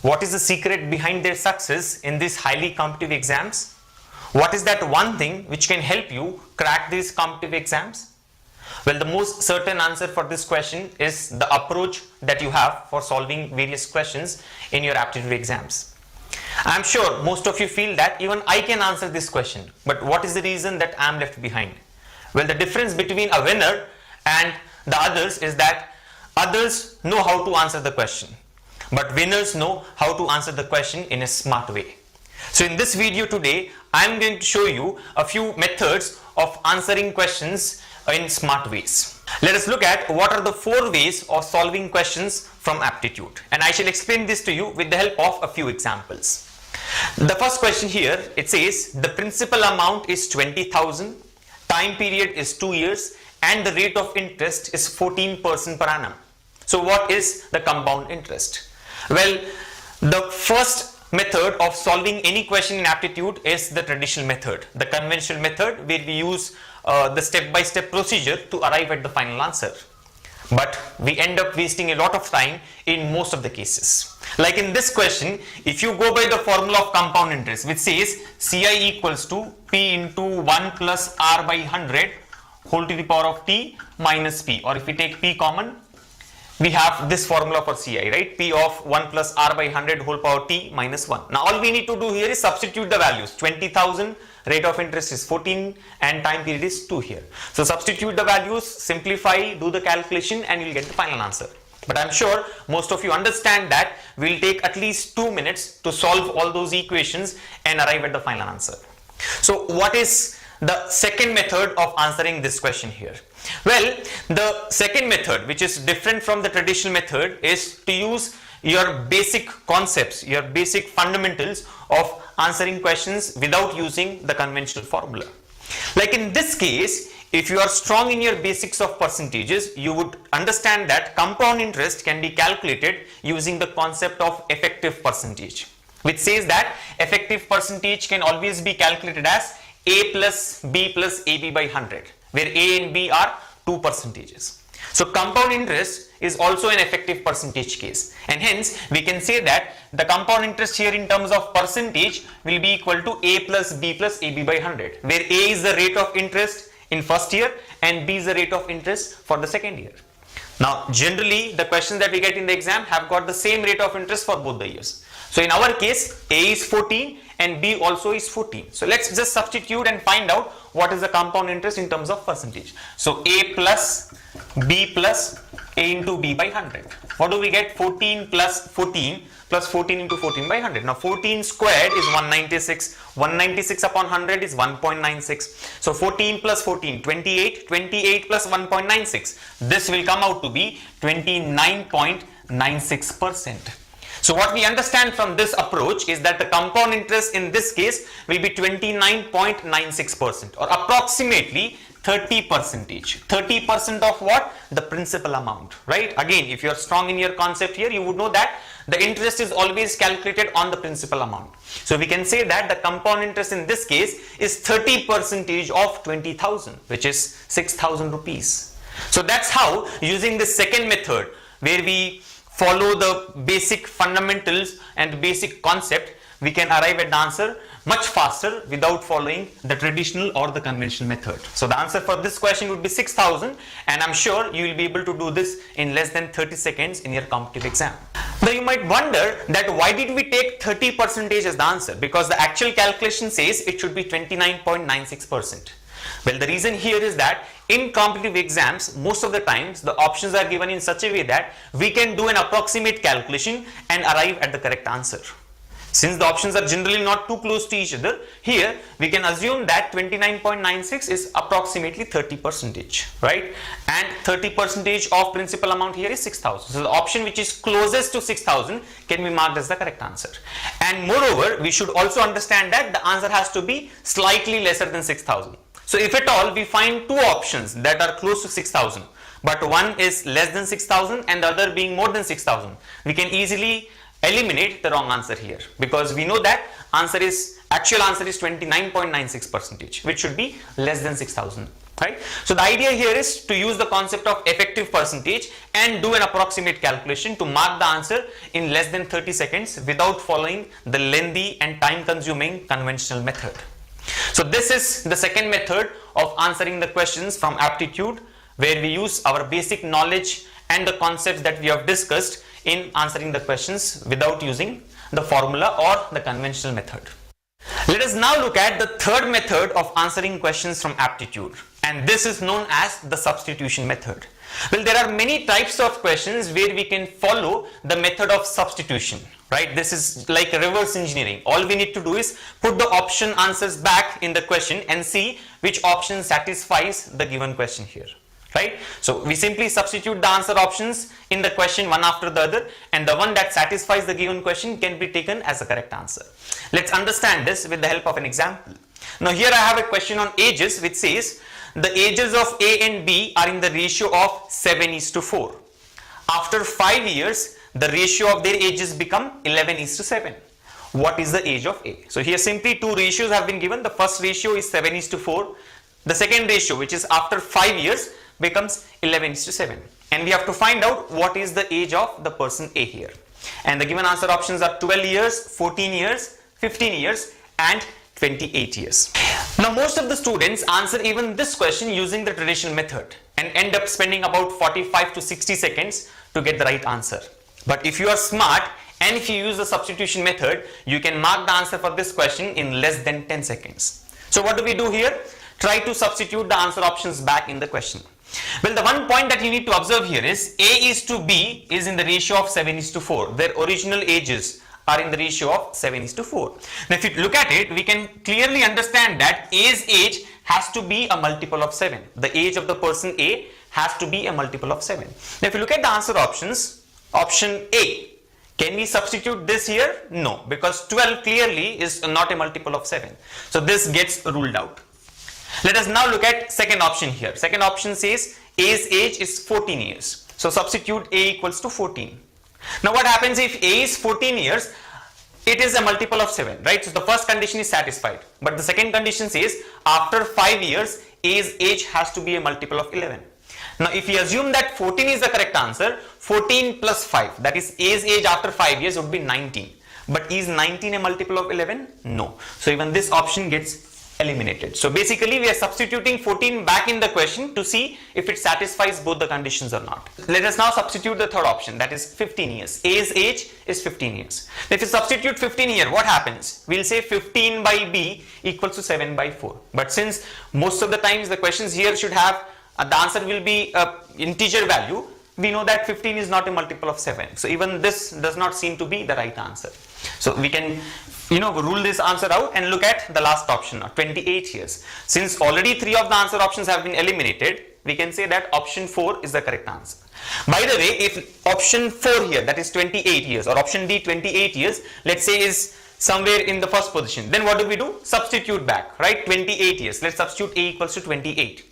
What is the secret behind their success in these highly competitive exams? What is that one thing which can help you crack these competitive exams? Well, the most certain answer for this question is the approach that you have for solving various questions in your aptitude exams. I'm sure most of you feel that even I can answer this question, but what is the reason that I'm left behind? Well, the difference between a winner and the others is that others know how to answer the question, but winners know how to answer the question in a smart way. So in this video today, I'm going to show you a few methods of answering questions in smart ways. Let us look at what are the 4 ways of solving questions from aptitude, and I shall explain this to you with the help of a few examples. The first question here, it says the principal amount is 20,000, time period is 2 years, and the rate of interest is 14% per annum. So what is the compound interest? Well, the first method of solving any question in aptitude is the traditional method, the conventional method, where we use the step-by-step procedure to arrive at the final answer. But we end up wasting a lot of time in most of the cases. Like in this question, if you go by the formula of compound interest, which says Ci equals to P into 1 plus R by 100 whole to the power of T minus P, or if we take P common, we have this formula for Ci, right? P of 1 plus R by 100 whole power T minus 1. Now all we need to do here is substitute the values. 20,000, rate of interest is 14, and time period is 2 here. So substitute the values, simplify, do the calculation, and you'll get the final answer. But I'm sure most of you understand that we'll take at least 2 minutes to solve all those equations and arrive at the final answer. So what is the second method of answering this question here? Well, the second method, which is different from the traditional method, is to use your basic concepts, your basic fundamentals of answering questions without using the conventional formula. Like in this case, if you are strong in your basics of percentages, you would understand that compound interest can be calculated using the concept of effective percentage, which says that effective percentage can always be calculated as A plus B plus AB by 100, where A and B are 2 percentages. So compound interest is also an effective percentage case, and hence we can say that the compound interest here in terms of percentage will be equal to A plus B plus AB by 100, where A is the rate of interest in first year and B is the rate of interest for the second year. Now generally the questions that we get in the exam have got the same rate of interest for both the years. So in our case, A is 14 and B also is 14. So let's just substitute and find out what is the compound interest in terms of percentage. So A plus B plus A into B by 100. What do we get? 14 plus 14 plus 14 into 14 by 100. Now 14 squared is 196. 196 upon 100 is 1.96. So 14 plus 14, 28. 28 plus 1.96. This will come out to be 29.96%. So what we understand from this approach is that the compound interest in this case will be 29.96%, or approximately 30%. 30% of what? The principal amount, right? Again, if you are strong in your concept here, you would know that the interest is always calculated on the principal amount. So we can say that the compound interest in this case is 30% of 20,000, which is 6,000 rupees. So that's how, using the second method, where we follow the basic fundamentals and basic concept, we can arrive at the answer much faster without following the traditional or the conventional method. So the answer for this question would be 6,000, and I'm sure you will be able to do this in less than 30 seconds in your competitive exam. Now you might wonder that why did we take 30% as the answer, because the actual calculation says it should be 29.96%. Well, the reason here is that in competitive exams, most of the times the options are given in such a way that we can do an approximate calculation and arrive at the correct answer. Since the options are generally not too close to each other, here we can assume that 29.96 is approximately 30%, right? And 30% of principal amount here is 6,000. So the option which is closest to 6,000 can be marked as the correct answer. And moreover, we should also understand that the answer has to be slightly lesser than 6,000. So if at all we find two options that are close to 6,000, but one is less than 6,000 and the other being more than 6,000, we can easily eliminate the wrong answer here, because we know that actual answer is 29.96%, which should be less than 6,000, right? So the idea here is to use the concept of effective percentage and do an approximate calculation to mark the answer in less than 30 seconds without following the lengthy and time consuming conventional method. So this is the second method of answering the questions from aptitude, where we use our basic knowledge and the concepts that we have discussed in answering the questions without using the formula or the conventional method. Let us now look at the third method of answering questions from aptitude, and this is known as the substitution method. Well, there are many types of questions where we can follow the method of substitution, right? This is like reverse engineering. All we need to do is put the option answers back in the question and see which option satisfies the given question here. Right? So we simply substitute the answer options in the question one after the other, and the one that satisfies the given question can be taken as the correct answer. Let's understand this with the help of an example. Now here I have a question on ages which says the ages of A and B are in the ratio of 7:4. After 5 years, the ratio of their ages become 11:7. What is the age of A? So here simply two ratios have been given. The first ratio is 7:4. The second ratio, which is after 5 years, becomes 11:7, and we have to find out what is the age of the person A here. And the given answer options are 12 years, 14 years, 15 years and 28 years. Now most of the students answer even this question using the traditional method and end up spending about 45 to 60 seconds to get the right answer. But if you are smart and if you use the substitution method, you can mark the answer for this question in less than 10 seconds. So what do we do here? Try to substitute the answer options back in the question. Well, the one point that you need to observe here is A is to B is in the ratio of 7:4. Their original ages are in the ratio of 7:4. Now, if you look at it, we can clearly understand that A's age has to be a multiple of 7. The age of the person A has to be a multiple of 7. Now, if you look at the answer options, option A, can we substitute this here? No, because 12 clearly is not a multiple of 7. So this gets ruled out. Let us now look at second option here. Second option says A's age is 14 years. So substitute A equals to 14. Now what happens if A is 14 years? It is a multiple of 7, right? So the first condition is satisfied. But the second condition says after 5 years, A's age has to be a multiple of 11. Now if we assume that 14 is the correct answer, 14 plus 5, that is A's age after 5 years would be 19. But is 19 a multiple of 11? No. So even this option gets eliminated. So basically we are substituting 14 back in the question to see if it satisfies both the conditions or not. Let us now substitute the third option, that is 15 years. A's age is 15 years. If you substitute 15 here, what happens? We'll say 15 by B equals to 7/4. But since most of the times the questions here should have the answer will be integer value, we know that 15 is not a multiple of 7. So even this does not seem to be the right answer. So we can rule this answer out and look at the last option, 28 years. Since already 3 of the answer options have been eliminated, we can say that option 4 is the correct answer. By the way, if option 4 here, that is 28 years, or option D 28 years, let's say is somewhere in the first position, then what do? Substitute back, right? 28 years. Let's substitute A equals to 28.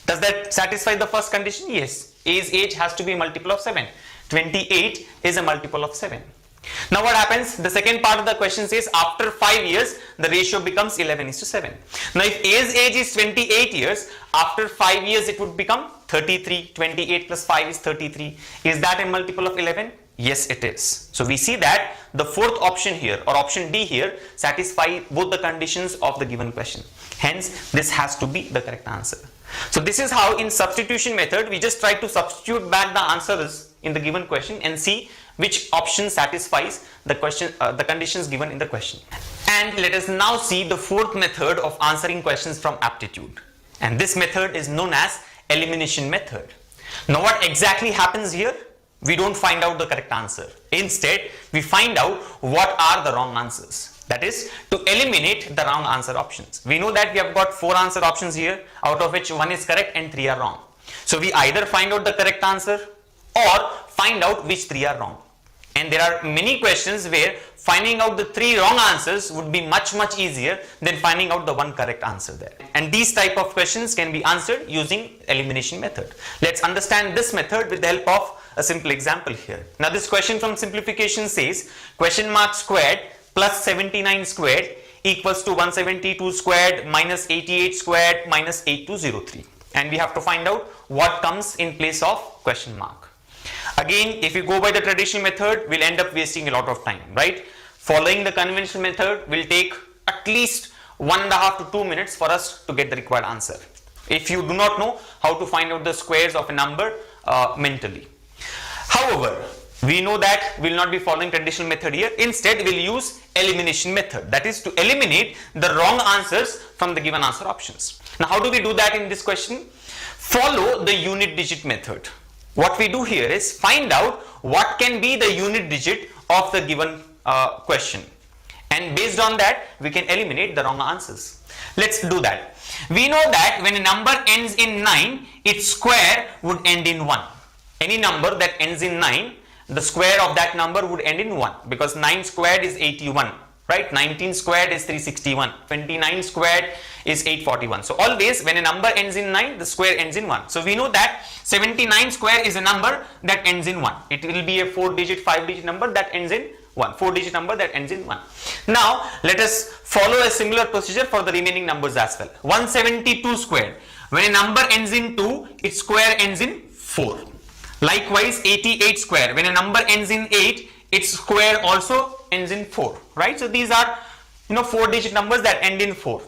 Does that satisfy the first condition? Yes. A's age has to be a multiple of 7. 28 is a multiple of 7. Now what happens? The second part of the question says after 5 years, the ratio becomes 11:7. Now if A's age is 28 years, after 5 years it would become 33. 28 plus 5 is 33. Is that a multiple of 11? Yes, it is. So we see that the fourth option here, or option D here, satisfy both the conditions of the given question. Hence, this has to be the correct answer. So this is how in substitution method, we just try to substitute back the answers in the given question and see which option satisfies the question, the conditions given in the question. And let us now see the fourth method of answering questions from aptitude. And this method is known as elimination method. Now what exactly happens here? We don't find out the correct answer. Instead, we find out what are the wrong answers. That is to eliminate the wrong answer options. We know that we have got 4 answer options here, out of which 1 is correct and 3 are wrong. So we either find out the correct answer or find out which 3 are wrong. And there are many questions where finding out the 3 wrong answers would be much easier than finding out the 1 correct answer there. And these type of questions can be answered using elimination method. Let's understand this method with the help of a simple example here. Now this question from simplification says question mark squared plus 79 squared equals to 172 squared minus 88 squared minus 8203. And we have to find out what comes in place of question mark. Again, if you go by the traditional method, we'll end up wasting a lot of time, right? Following the conventional method will take at least 1.5 to 2 minutes for us to get the required answer, if you do not know how to find out the squares of a number mentally. However, we know that we will not be following traditional method here. Instead, we'll use elimination method. That is to eliminate the wrong answers from the given answer options. Now, how do we do that in this question? Follow the unit digit method. What we do here is find out what can be the unit digit of the given question. And based on that, we can eliminate the wrong answers. Let's do that. We know that when a number ends in 9, its square would end in 1. Any number that ends in 9, the square of that number would end in 1, because 9 squared is 81, right? 19 squared is 361, 29 squared is 841. So always when a number ends in 9, the square ends in 1. So we know that 79 square is a number that ends in 1. It will be a 4-digit, 5-digit number that ends in 1. 4-digit number that ends in 1. Now let us follow a similar procedure for the remaining numbers as well. 172 squared. When a number ends in 2, its square ends in 4. Likewise, 88 square. When a number ends in 8, its square also ends in 4. Right? So these are 4-digit numbers that end in 4.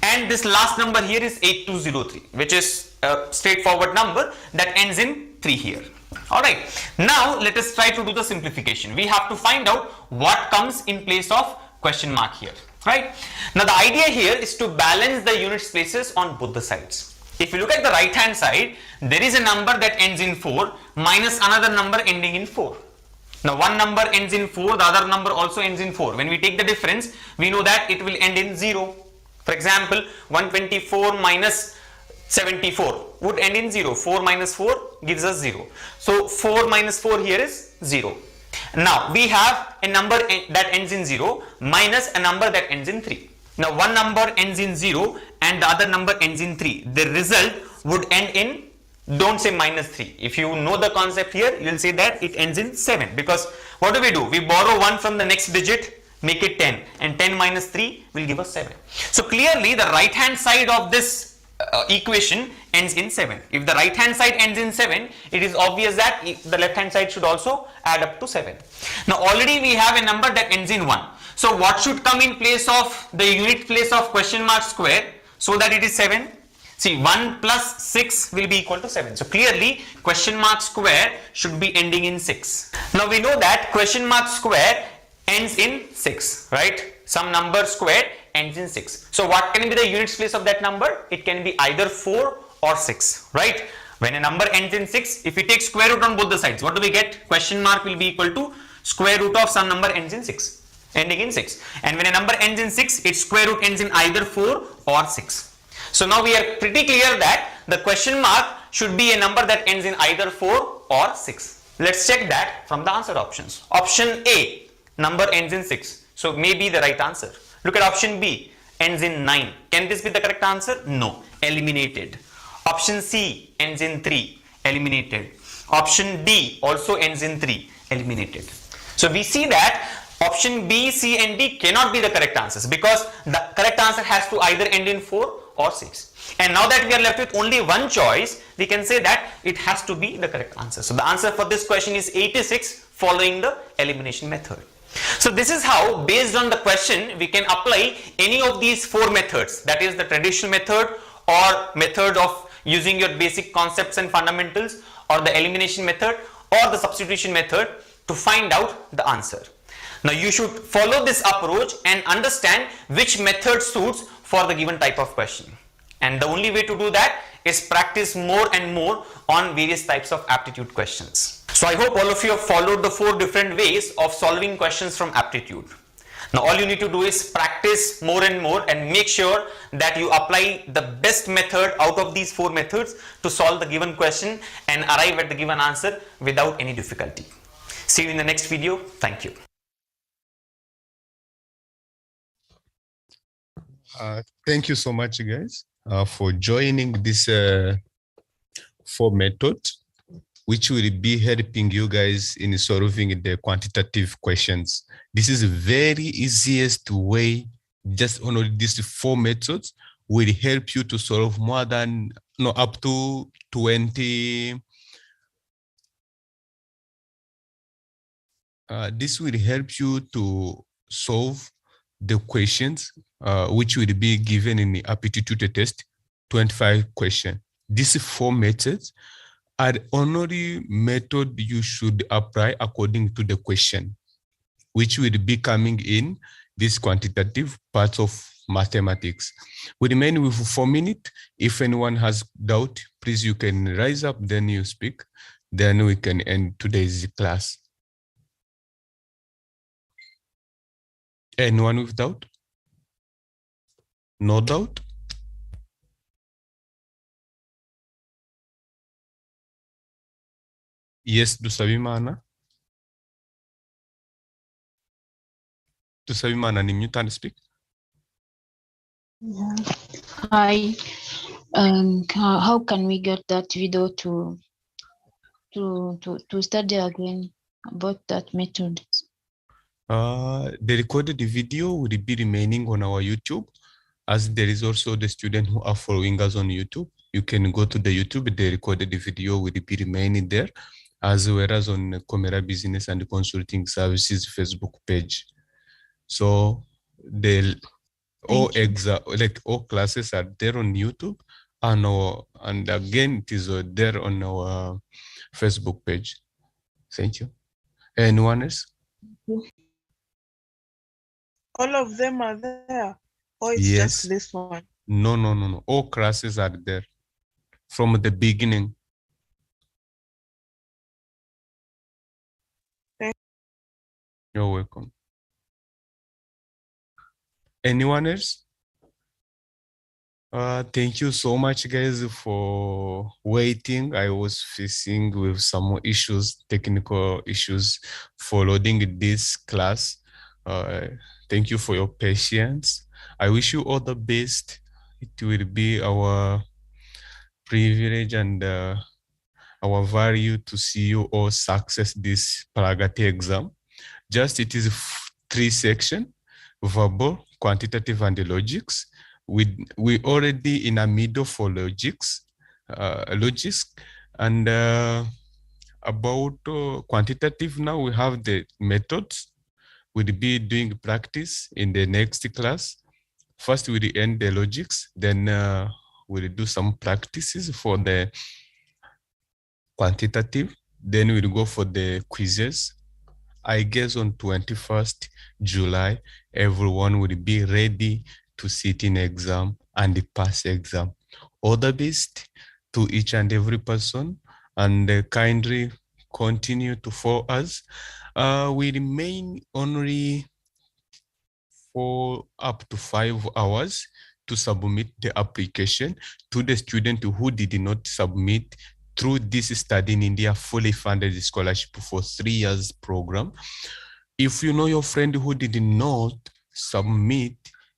And this last number here is 8203, which is a straightforward number that ends in 3 here. Alright, now let us try to do the simplification. We have to find out what comes in place of question mark here. Right? Now the idea here is to balance the units places on both the sides. If you look at the right hand side, there is a number that ends in 4 minus another number ending in 4. Now one number ends in 4, the other number also ends in 4. When we take the difference, we know that it will end in 0. For example, 124 minus 74 would end in 0. 4 minus 4 gives us 0. So 4 minus 4 here is 0. Now we have a number that ends in 0 minus a number that ends in 3. Now one number ends in 0 and the other number ends in 3. The result would end in, don't say minus 3. If you know the concept here, you will say that it ends in 7, because what do? We borrow 1 from the next digit, make it 10, and 10 minus 3 will give us 7. So clearly the right hand side of this equation ends in 7. If the right hand side ends in 7, it is obvious that the left hand side should also add up to 7. Now already we have a number that ends in 1. So what should come in place of the unit place of question mark square so that it is 7? See, 1 plus 6 will be equal to 7. So clearly question mark square should be ending in 6. Now we know that question mark square ends in 6, right? Some number squared ends in 6. So what can be the units place of that number? It can be either 4 or 6, right? When a number ends in 6, if we take square root on both the sides, what do we get? Question mark will be equal to square root of some number ends in 6, ending in 6. And when a number ends in 6, its square root ends in either 4 or 6. So now we are pretty clear that the question mark should be a number that ends in either 4 or 6. Let's check that from the answer options. Option A, number ends in 6. So may be the right answer. Look at option B, ends in 9. Can this be the correct answer? No, eliminated. Option C ends in 3, eliminated. Option D also ends in 3, eliminated. So we see that option B, C and D cannot be the correct answers, because the correct answer has to either end in 4 or 6. And now that we are left with only one choice, we can say that it has to be the correct answer. So the answer for this question is 86, following the elimination method. So this is how, based on the question, we can apply any of these 4 methods, that is the traditional method or method of using your basic concepts and fundamentals, or the elimination method or the substitution method, to find out the answer. Now you should follow this approach and understand which method suits for the given type of question. And the only way to do that is practice more and more on various types of aptitude questions. So I hope all of you have followed the 4 different ways of solving questions from aptitude. Now all you need to do is practice more and more and make sure that you apply the best method out of these 4 methods to solve the given question and arrive at the given answer without any difficulty. See you in the next video. Thank you. Thank you so much, guys, for joining this 4 methods, which will be helping you guys in solving the quantitative questions. This is the very easiest way. Just only these 4 methods will help you to solve more than up to 20. This will help you to solve the questions which will be given in the aptitude test, 25 questions. These 4 methods are only method you should apply according to the question, which will be coming in this quantitative part of mathematics. We remain with 4 minutes. If anyone has doubt, please you can rise up, then you speak, then we can end today's class. Anyone with doubt? No doubt? Yes, Dusabimana. Dusabimana, ni mute and speak. Hi. How can we get that video to study again about that method? The recorded video will be remaining on our YouTube, as there is also the student who are following us on YouTube. You can go to the YouTube, the recorded video will be remaining there, as well as on Comera Business and Consulting Services Facebook page. So all classes are there on YouTube, and again it is there on our Facebook page. Thank you. Anyone else? All of them are there, or it's Yes. just this one? No. All classes are there from the beginning. You're welcome. Anyone else? Thank you so much, guys, for waiting. I was facing with some issues, technical issues, for loading this class. Thank you for your patience. I wish you all the best. It will be our privilege and our value to see you all success this Pragati exam. Just it is 3 sections: verbal, quantitative, and logics. We already in a middle for logics, and about quantitative now we have the methods. We'll be doing practice in the next class. First we'll end the logics, then we'll do some practices for the quantitative, then we'll go for the quizzes. I guess on 21st July, everyone will be ready to sit in exam and pass exam. All the best to each and every person, and kindly continue to follow us. We remain only for up to 5 hours to submit the application to the student who did not submit through this Study in India fully funded scholarship for 3 years program. If you know your friend who did not submit,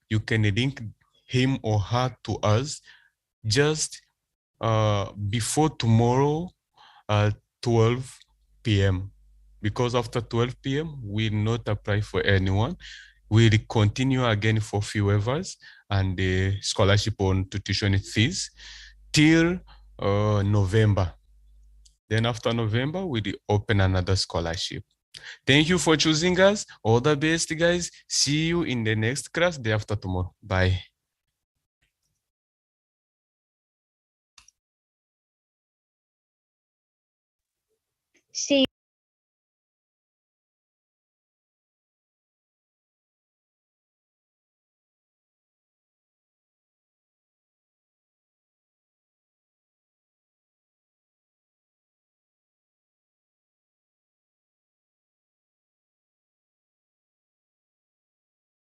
you can link him or her to us just before tomorrow 12 p.m. Because after 12 p.m., we will not apply for anyone. We'll continue again for few waivers and the scholarship on tuition fees till November. Then after November, we'll open another scholarship. Thank you for choosing us. All the best, guys. See you in the next class day after tomorrow. Bye. See